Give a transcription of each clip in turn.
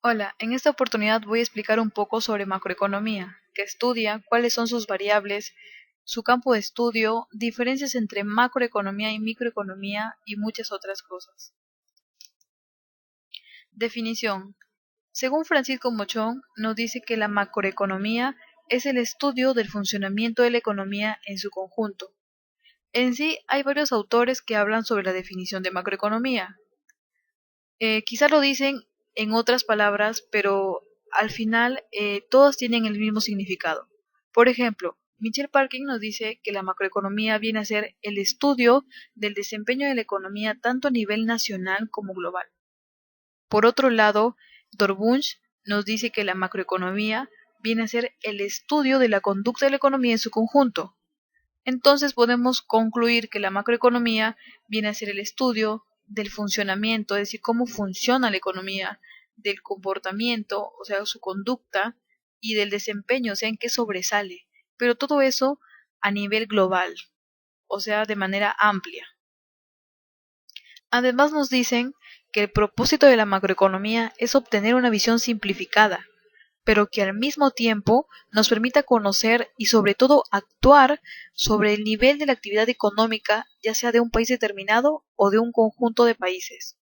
Hola, en esta oportunidad voy a explicar un poco sobre macroeconomía, que estudia cuáles son sus variables, su campo de estudio, diferencias entre macroeconomía y microeconomía y muchas otras cosas. Definición. Según Francisco Mochón, nos dice que la macroeconomía es el estudio del funcionamiento de la economía en su conjunto. En sí, hay varios autores que hablan sobre la definición de macroeconomía. Quizá lo dicen en otras palabras, pero al final todas tienen el mismo significado. Por ejemplo, Michel Parkin nos dice que la macroeconomía viene a ser el estudio del desempeño de la economía tanto a nivel nacional como global. Por otro lado, Dorbunch nos dice que la macroeconomía viene a ser el estudio de la conducta de la economía en su conjunto. Entonces podemos concluir que la macroeconomía viene a ser el estudio del funcionamiento, es decir, cómo funciona la economía, del comportamiento, o sea, su conducta, y del desempeño, o sea, en qué sobresale. Pero todo eso a nivel global, o sea, de manera amplia. Además nos dicen que el propósito de la macroeconomía es obtener una visión simplificada, pero que al mismo tiempo nos permita conocer y sobre todo actuar sobre el nivel de la actividad económica, ya sea de un país determinado o de un conjunto de países.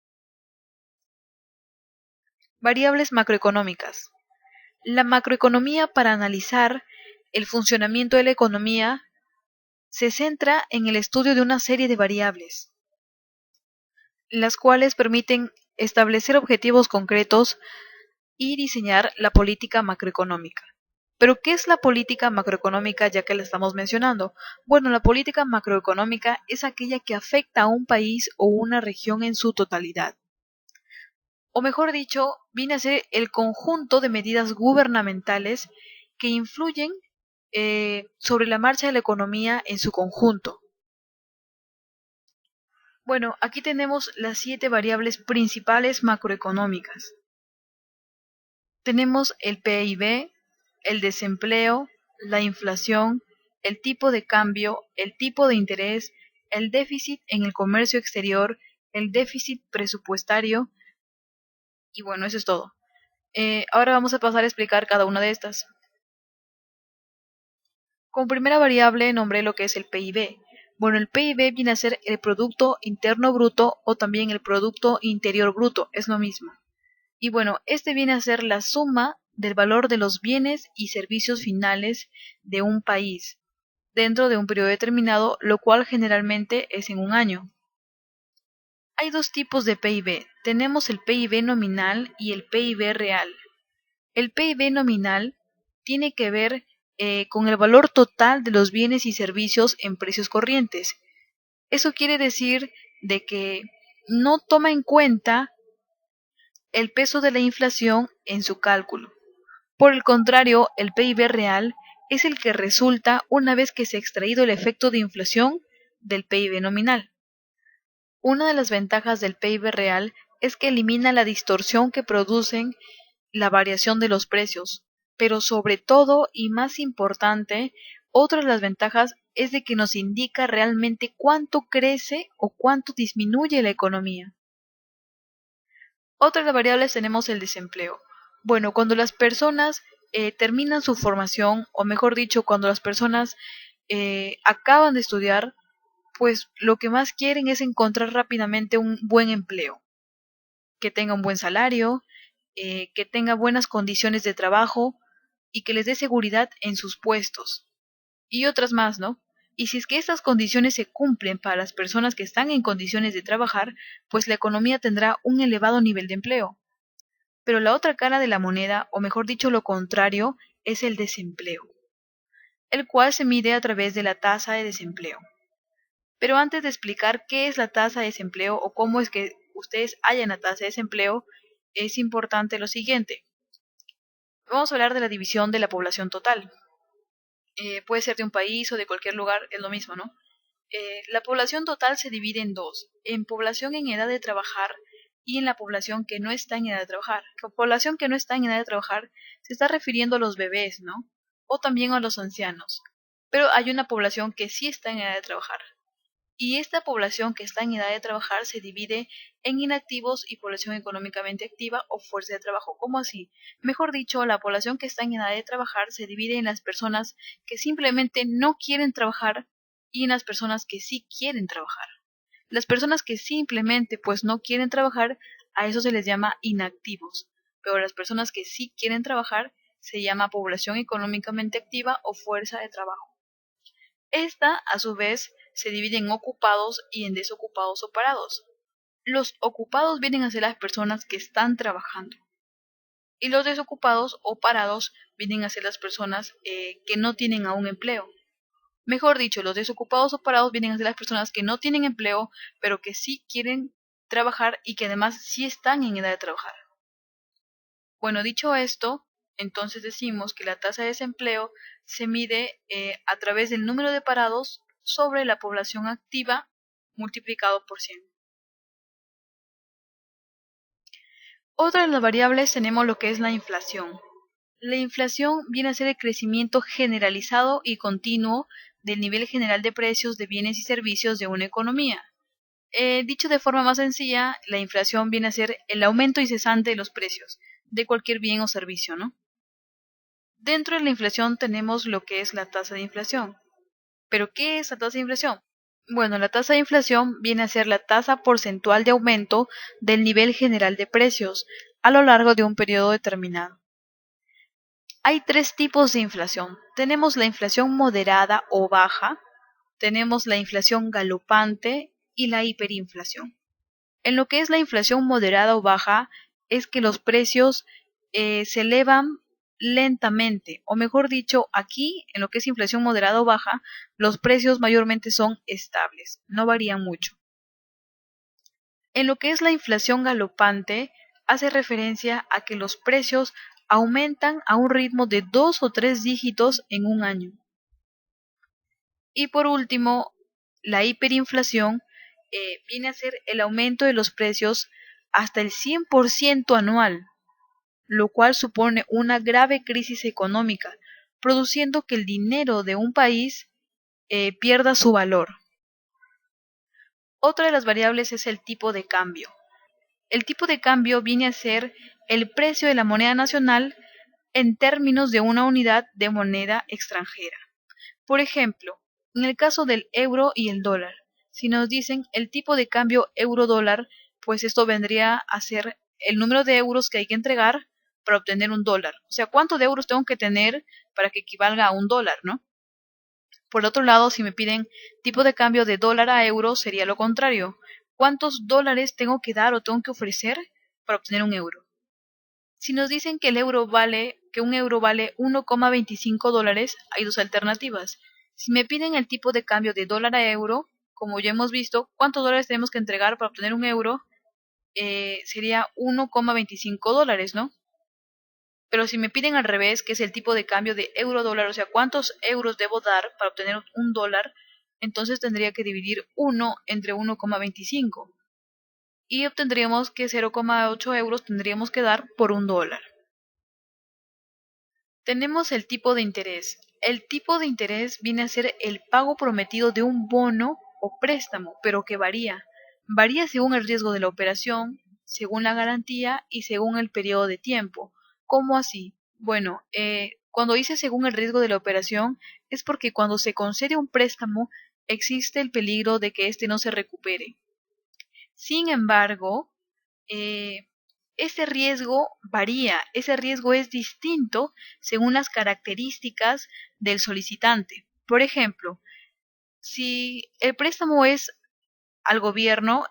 Variables macroeconómicas. La macroeconomía, para analizar el funcionamiento de la economía, se centra en el estudio de una serie de variables, las cuales permiten establecer objetivos concretos y diseñar la política macroeconómica. Pero, ¿qué es la política macroeconómica ya que la estamos mencionando? Bueno, la política macroeconómica es aquella que afecta a un país o una región en su totalidad. O mejor dicho, viene a ser el conjunto de medidas gubernamentales que influyen sobre la marcha de la economía en su conjunto. Bueno, aquí tenemos las 7 variables principales macroeconómicas. Tenemos el PIB, el desempleo, la inflación, el tipo de cambio, el tipo de interés, el déficit en el comercio exterior, el déficit presupuestario y bueno, eso es todo. Ahora vamos a pasar a explicar cada una de estas. Como primera variable nombré lo que es el PIB. Bueno, el PIB viene a ser el Producto Interno Bruto o también el Producto Interior Bruto, es lo mismo. Y bueno, este viene a ser la suma del valor de los bienes y servicios finales de un país dentro de un periodo determinado, lo cual generalmente es en un año. Hay dos tipos de PIB. Tenemos el PIB nominal y el PIB real. El PIB nominal tiene que ver con el valor total de los bienes y servicios en precios corrientes. Eso quiere decir de que no toma en cuenta el peso de la inflación en su cálculo. Por el contrario, el PIB real es el que resulta una vez que se ha extraído el efecto de inflación del PIB nominal. Una de las ventajas del PIB real es que elimina la distorsión que producen la variación de los precios, pero sobre todo y más importante, otra de las ventajas es de que nos indica realmente cuánto crece o cuánto disminuye la economía. Otra de las variables tenemos el desempleo. Bueno, cuando las personas terminan su formación, o mejor dicho, cuando las personas acaban de estudiar, pues lo que más quieren es encontrar rápidamente un buen empleo, que tenga un buen salario, que tenga buenas condiciones de trabajo y que les dé seguridad en sus puestos. Y otras más, ¿no? Y si es que estas condiciones se cumplen para las personas que están en condiciones de trabajar, pues la economía tendrá un elevado nivel de empleo. Pero la otra cara de la moneda, o mejor dicho lo contrario, es el desempleo, el cual se mide a través de la tasa de desempleo. Pero antes de explicar qué es la tasa de desempleo o cómo es que ustedes hallan la tasa de desempleo, es importante lo siguiente. Vamos a hablar de la división de la población total. Puede ser de un país o de cualquier lugar, es lo mismo, ¿no? La población total se divide en dos, en población en edad de trabajar y en la población que no está en edad de trabajar. La población que no está en edad de trabajar se está refiriendo a los bebés, ¿no? O también a los ancianos. Pero hay una población que sí está en edad de trabajar. Y esta población que está en edad de trabajar se divide en inactivos y población económicamente activa o fuerza de trabajo. ¿Cómo así? Mejor dicho, la población que está en edad de trabajar se divide en las personas que simplemente no quieren trabajar y en las personas que sí quieren trabajar. Las personas que simplemente pues no quieren trabajar, a eso se les llama inactivos, pero las personas que sí quieren trabajar se llama población económicamente activa o fuerza de trabajo. Esta, a su vez, se divide en ocupados y en desocupados o parados. Los ocupados vienen a ser las personas que están trabajando y los desocupados o parados vienen a ser las personas que no tienen aún empleo. Mejor dicho, los desocupados o parados vienen a ser las personas que no tienen empleo, pero que sí quieren trabajar y que además sí están en edad de trabajar. Bueno, dicho esto, entonces decimos que la tasa de desempleo se mide a través del número de parados sobre la población activa multiplicado por 100. Otra de las variables tenemos lo que es la inflación. La inflación viene a ser el crecimiento generalizado y continuo del nivel general de precios de bienes y servicios de una economía. Dicho de forma más sencilla, la inflación viene a ser el aumento incesante de los precios de cualquier bien o servicio, ¿no? Dentro de la inflación tenemos lo que es la tasa de inflación. ¿Pero qué es la tasa de inflación? Bueno, la tasa de inflación viene a ser la tasa porcentual de aumento del nivel general de precios a lo largo de un periodo determinado. Hay tres tipos de inflación. Tenemos la inflación moderada o baja, tenemos la inflación galopante y la hiperinflación. En lo que es la inflación moderada o baja, es que los precios se elevan lentamente, o mejor dicho, aquí, en lo que es inflación moderada o baja, los precios mayormente son estables, no varían mucho. En lo que es la inflación galopante, hace referencia a que los precios aumentan a un ritmo de 2 o 3 dígitos en un año. Y por último, la hiperinflación viene a ser el aumento de los precios hasta el 100% anual, lo cual supone una grave crisis económica, produciendo que el dinero de un país pierda su valor. Otra de las variables es el tipo de cambio. El tipo de cambio viene a ser el precio de la moneda nacional en términos de una unidad de moneda extranjera. Por ejemplo, en el caso del euro y el dólar, si nos dicen el tipo de cambio euro-dólar, pues esto vendría a ser el número de euros que hay que entregar para obtener un dólar. O sea, ¿cuántos de euros tengo que tener para que equivalga a un dólar, no? Por otro lado, si me piden tipo de cambio de dólar a euro, sería lo contrario. ¿Cuántos dólares tengo que dar o tengo que ofrecer para obtener un euro? Si nos dicen que un euro vale 1,25 dólares, hay dos alternativas. Si me piden el tipo de cambio de dólar a euro, como ya hemos visto, ¿cuántos dólares tenemos que entregar para obtener un euro? Sería 1,25 dólares, ¿no? Pero si me piden al revés, que es el tipo de cambio de euro-dólar, o sea, ¿cuántos euros debo dar para obtener un dólar? Entonces tendría que dividir 1 entre 1,25 y obtendríamos que 0,8 euros tendríamos que dar por un dólar. Tenemos el tipo de interés. El tipo de interés viene a ser el pago prometido de un bono o préstamo, pero que varía. Varía según el riesgo de la operación, según la garantía y según el periodo de tiempo. ¿Cómo así? Bueno, cuando dice según el riesgo de la operación, es porque cuando se concede un préstamo existe el peligro de que éste no se recupere. Sin embargo, ese riesgo varía, ese riesgo es distinto según las características del solicitante. Por ejemplo, si el préstamo es al gobierno,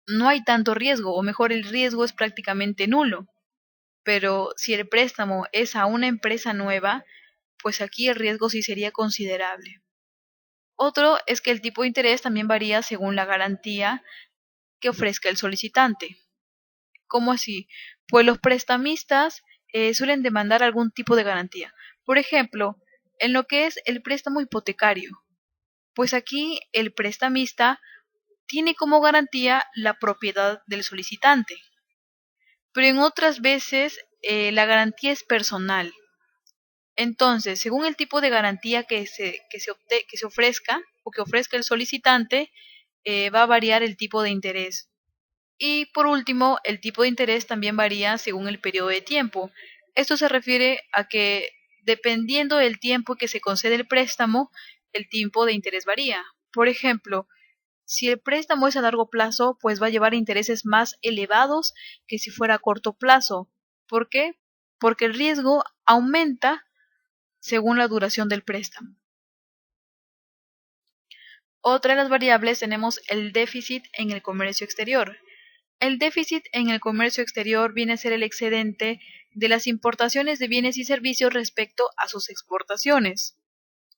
no hay tanto riesgo, o mejor el riesgo es prácticamente nulo. Pero si el préstamo es a una empresa nueva, pues aquí el riesgo sí sería considerable. Otro es que el tipo de interés también varía según la garantía que ofrezca el solicitante. ¿Cómo así? Pues los prestamistas suelen demandar algún tipo de garantía. Por ejemplo, en lo que es el préstamo hipotecario, pues aquí el prestamista tiene como garantía la propiedad del solicitante, pero en otras veces la garantía es personal. Entonces, según el tipo de garantía que se ofrezca, o que ofrezca el solicitante, va a variar el tipo de interés. Y por último, el tipo de interés también varía según el periodo de tiempo. Esto se refiere a que dependiendo del tiempo que se concede el préstamo, el tipo de interés varía. Por ejemplo, si el préstamo es a largo plazo, pues va a llevar intereses más elevados que si fuera a corto plazo. ¿Por qué? Porque el riesgo aumenta según la duración del préstamo. Otra de las variables tenemos el déficit en el comercio exterior. El déficit en el comercio exterior viene a ser el excedente de las importaciones de bienes y servicios respecto a sus exportaciones.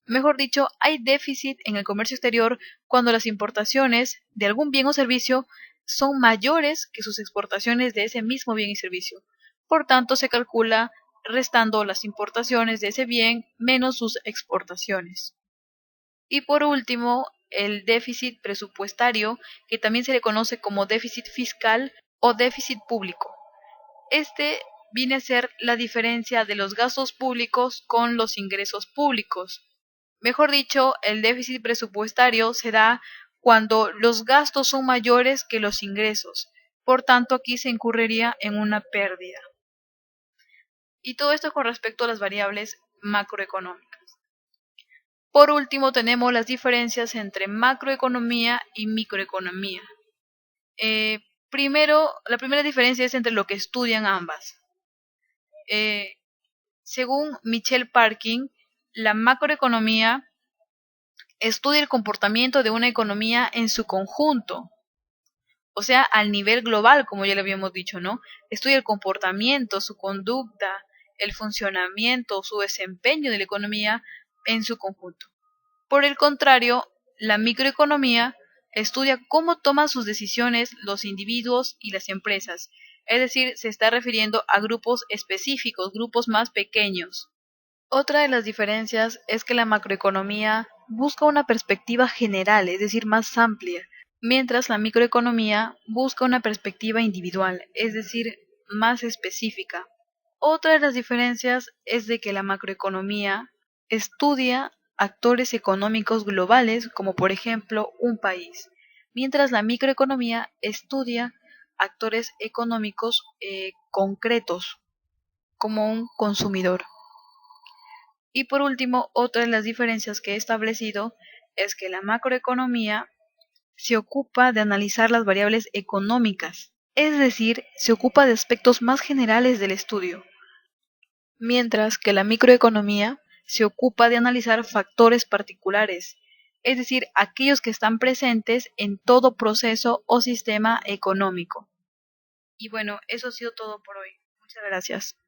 Mejor dicho, hay déficit en el comercio exterior cuando las importaciones de algún bien o servicio son mayores que sus exportaciones de ese mismo bien y servicio. Por tanto, se calcula restando las importaciones de ese bien menos sus exportaciones. Y por último, el déficit presupuestario, que también se le conoce como déficit fiscal o déficit público. Este viene a ser la diferencia de los gastos públicos con los ingresos públicos. Mejor dicho, el déficit presupuestario se da cuando los gastos son mayores que los ingresos. Por tanto, aquí se incurriría en una pérdida. Y todo esto con respecto a las variables macroeconómicas. Por último, tenemos las diferencias entre macroeconomía y microeconomía. Primero, la primera diferencia es entre lo que estudian ambas. Según Michelle Parkin, la macroeconomía estudia el comportamiento de una economía en su conjunto, o sea, al nivel global, como ya le habíamos dicho, ¿no? Estudia el comportamiento, su conducta, el funcionamiento, su desempeño de la economía en su conjunto. Por el contrario, la microeconomía estudia cómo toman sus decisiones los individuos y las empresas, es decir, se está refiriendo a grupos específicos, grupos más pequeños. Otra de las diferencias es que la macroeconomía busca una perspectiva general, es decir, más amplia, mientras la microeconomía busca una perspectiva individual, es decir, más específica. Otra de las diferencias es de que la macroeconomía estudia actores económicos globales, como por ejemplo un país, mientras la microeconomía estudia actores económicos concretos, como un consumidor. Y por último, otra de las diferencias que he establecido es que la macroeconomía se ocupa de analizar las variables económicas, es decir, se ocupa de aspectos más generales del estudio, mientras que la microeconomía se ocupa de analizar factores particulares, es decir, aquellos que están presentes en todo proceso o sistema económico. Y bueno, eso ha sido todo por hoy. Muchas gracias.